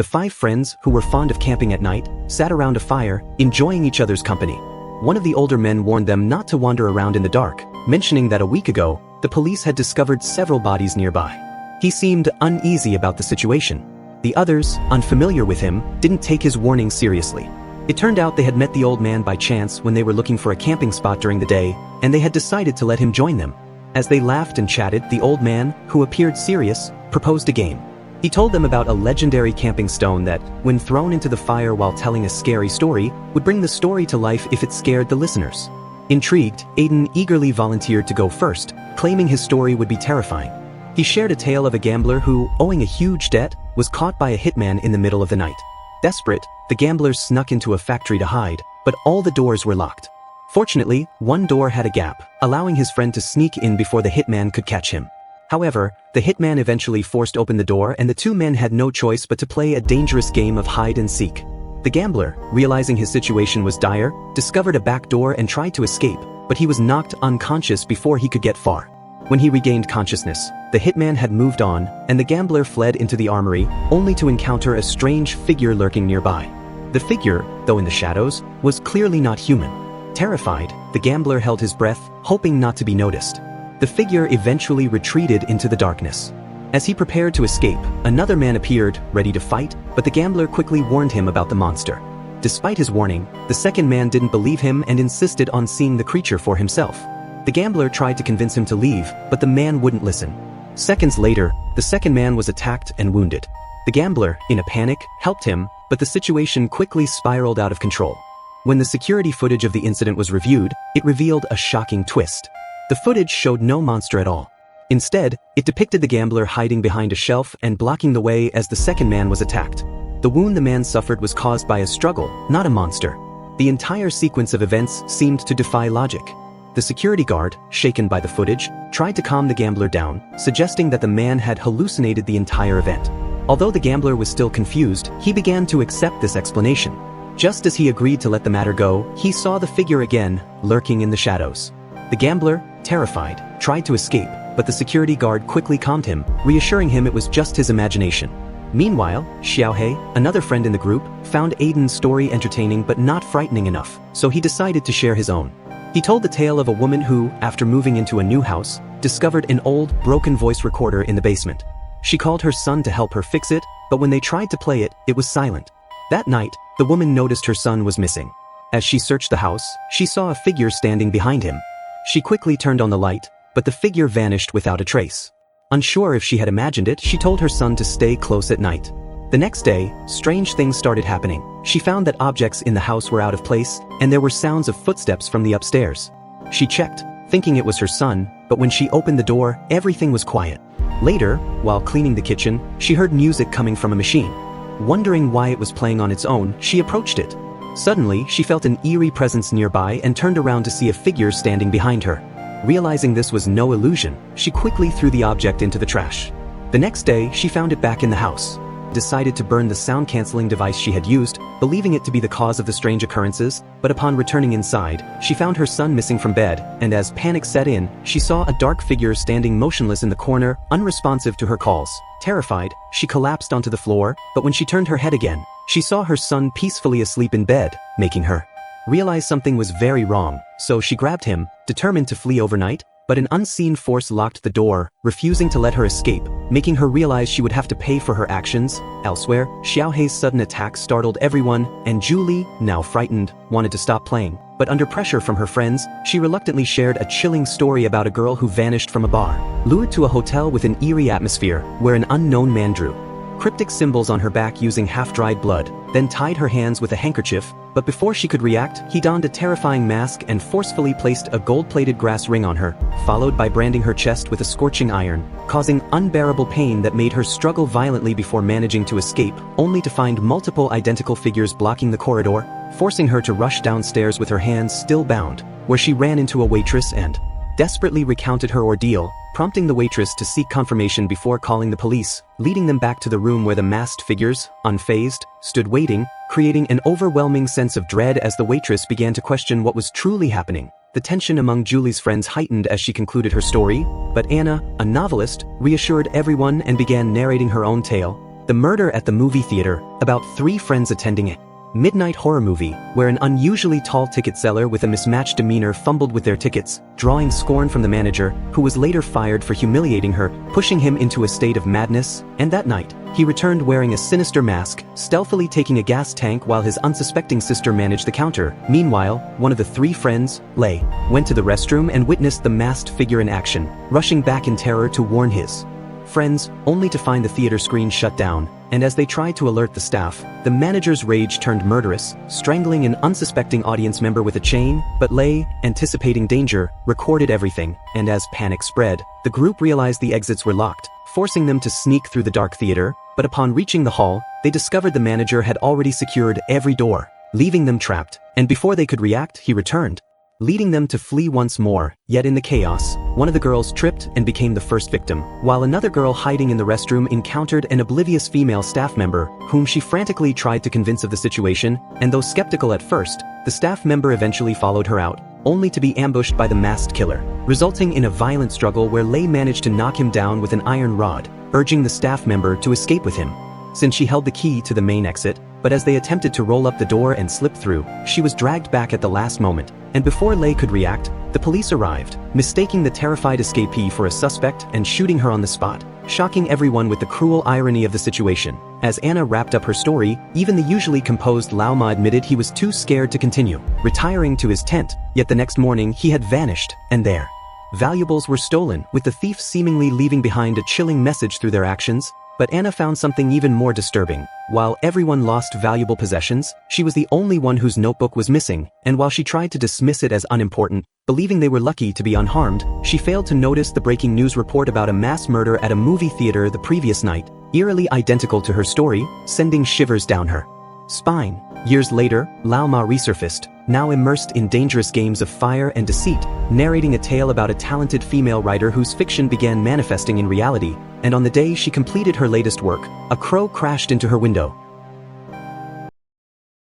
The 5 friends, who were fond of camping at night, sat around a fire, enjoying each other's company. One of the older men warned them not to wander around in the dark, mentioning that a week ago, the police had discovered several bodies nearby. He seemed uneasy about the situation. The others, unfamiliar with him, didn't take his warning seriously. It turned out they had met the old man by chance when they were looking for a camping spot during the day, and they had decided to let him join them. As they laughed and chatted, the old man, who appeared serious, proposed a game. He told them about a legendary camping stone that, when thrown into the fire while telling a scary story, would bring the story to life if it scared the listeners. Intrigued, Aiden eagerly volunteered to go first, claiming his story would be terrifying. He shared a tale of a gambler who, owing a huge debt, was caught by a hitman in the middle of the night. Desperate, the gamblers snuck into a factory to hide, but all the doors were locked. Fortunately, one door had a gap, allowing his friend to sneak in before the hitman could catch him. However, the hitman eventually forced open the door and the 2 men had no choice but to play a dangerous game of hide and seek. The gambler, realizing his situation was dire, discovered a back door and tried to escape, but he was knocked unconscious before he could get far. When he regained consciousness, the hitman had moved on, and the gambler fled into the armory, only to encounter a strange figure lurking nearby. The figure, though in the shadows, was clearly not human. Terrified, the gambler held his breath, hoping not to be noticed. The figure eventually retreated into the darkness. As he prepared to escape, another man appeared, ready to fight, but the gambler quickly warned him about the monster. Despite his warning, the second man didn't believe him and insisted on seeing the creature for himself. The gambler tried to convince him to leave, but the man wouldn't listen. Seconds later, the second man was attacked and wounded. The gambler, in a panic, helped him, but the situation quickly spiraled out of control. When the security footage of the incident was reviewed, it revealed a shocking twist. The footage showed no monster at all. Instead, it depicted the gambler hiding behind a shelf and blocking the way as the second man was attacked. The wound the man suffered was caused by a struggle, not a monster. The entire sequence of events seemed to defy logic. The security guard, shaken by the footage, tried to calm the gambler down, suggesting that the man had hallucinated the entire event. Although the gambler was still confused, he began to accept this explanation. Just as he agreed to let the matter go, he saw the figure again, lurking in the shadows. The gambler, terrified, tried to escape, but the security guard quickly calmed him, reassuring him it was just his imagination. Meanwhile, Xiaohei, another friend in the group, found Aiden's story entertaining but not frightening enough, so he decided to share his own. He told the tale of a woman who, after moving into a new house, discovered an old, broken voice recorder in the basement. She called her son to help her fix it, but when they tried to play it, it was silent. That night, the woman noticed her son was missing. As she searched the house, she saw a figure standing behind him. She quickly turned on the light, but the figure vanished without a trace. Unsure if she had imagined it, she told her son to stay close at night. The next day, strange things started happening. She found that objects in the house were out of place, and there were sounds of footsteps from the upstairs. She checked, thinking it was her son, but when she opened the door, everything was quiet. Later, while cleaning the kitchen, she heard music coming from a machine. Wondering why it was playing on its own, she approached it. Suddenly, she felt an eerie presence nearby and turned around to see a figure standing behind her. Realizing this was no illusion, she quickly threw the object into the trash. The next day, she found it back in the house. Decided to burn the sound-canceling device she had used, believing it to be the cause of the strange occurrences, but upon returning inside, she found her son missing from bed, and as panic set in, she saw a dark figure standing motionless in the corner, unresponsive to her calls. Terrified, she collapsed onto the floor, but when she turned her head again, she saw her son peacefully asleep in bed, making her realize something was very wrong, so she grabbed him, determined to flee overnight, but an unseen force locked the door, refusing to let her escape, making her realize she would have to pay for her actions. Elsewhere, Xiaohei's sudden attack startled everyone, and Julie, now frightened, wanted to stop playing. But under pressure from her friends, she reluctantly shared a chilling story about a girl who vanished from a bar, lured to a hotel with an eerie atmosphere, where an unknown man drew cryptic symbols on her back using half-dried blood, then tied her hands with a handkerchief, but before she could react, he donned a terrifying mask and forcefully placed a gold-plated grass ring on her, followed by branding her chest with a scorching iron, causing unbearable pain that made her struggle violently before managing to escape, only to find multiple identical figures blocking the corridor, forcing her to rush downstairs with her hands still bound, where she ran into a waitress and desperately recounted her ordeal, prompting the waitress to seek confirmation before calling the police, leading them back to the room where the masked figures, unfazed, stood waiting, creating an overwhelming sense of dread as the waitress began to question what was truly happening. The tension among Julie's friends heightened as she concluded her story, but Anna, a novelist, reassured everyone and began narrating her own tale. The Murder at the Movie Theater, about 3 friends attending a midnight horror movie, where an unusually tall ticket seller with a mismatched demeanor fumbled with their tickets, drawing scorn from the manager, who was later fired for humiliating her, pushing him into a state of madness, and that night, he returned wearing a sinister mask, stealthily taking a gas tank while his unsuspecting sister managed the counter. Meanwhile, one of the 3 friends, Lei, went to the restroom and witnessed the masked figure in action, rushing back in terror to warn his friends, only to find the theater screen shut down, and as they tried to alert the staff, the manager's rage turned murderous, strangling an unsuspecting audience member with a chain, but Lei, anticipating danger, recorded everything, and as panic spread, the group realized the exits were locked, forcing them to sneak through the dark theater, but upon reaching the hall, they discovered the manager had already secured every door, leaving them trapped, and before they could react, he returned, leading them to flee once more. Yet in the chaos, one of the girls tripped and became the first victim, while another girl hiding in the restroom encountered an oblivious female staff member, whom she frantically tried to convince of the situation, and though skeptical at first, the staff member eventually followed her out, only to be ambushed by the masked killer, resulting in a violent struggle where Lei managed to knock him down with an iron rod, urging the staff member to escape with him. Since she held the key to the main exit, but as they attempted to roll up the door and slip through, she was dragged back at the last moment, and before Lei could react, the police arrived, mistaking the terrified escapee for a suspect and shooting her on the spot, shocking everyone with the cruel irony of the situation. As Anna wrapped up her story, even the usually composed Lao Ma admitted he was too scared to continue, retiring to his tent, yet the next morning he had vanished, and their valuables were stolen, with the thief seemingly leaving behind a chilling message through their actions. But Anna found something even more disturbing. While everyone lost valuable possessions, she was the only one whose notebook was missing, and while she tried to dismiss it as unimportant, believing they were lucky to be unharmed, she failed to notice the breaking news report about a mass murder at a movie theater the previous night, eerily identical to her story, sending shivers down her spine. Years later, Lao Ma resurfaced, now immersed in dangerous games of fire and deceit, narrating a tale about a talented female writer whose fiction began manifesting in reality, and on the day she completed her latest work, a crow crashed into her window,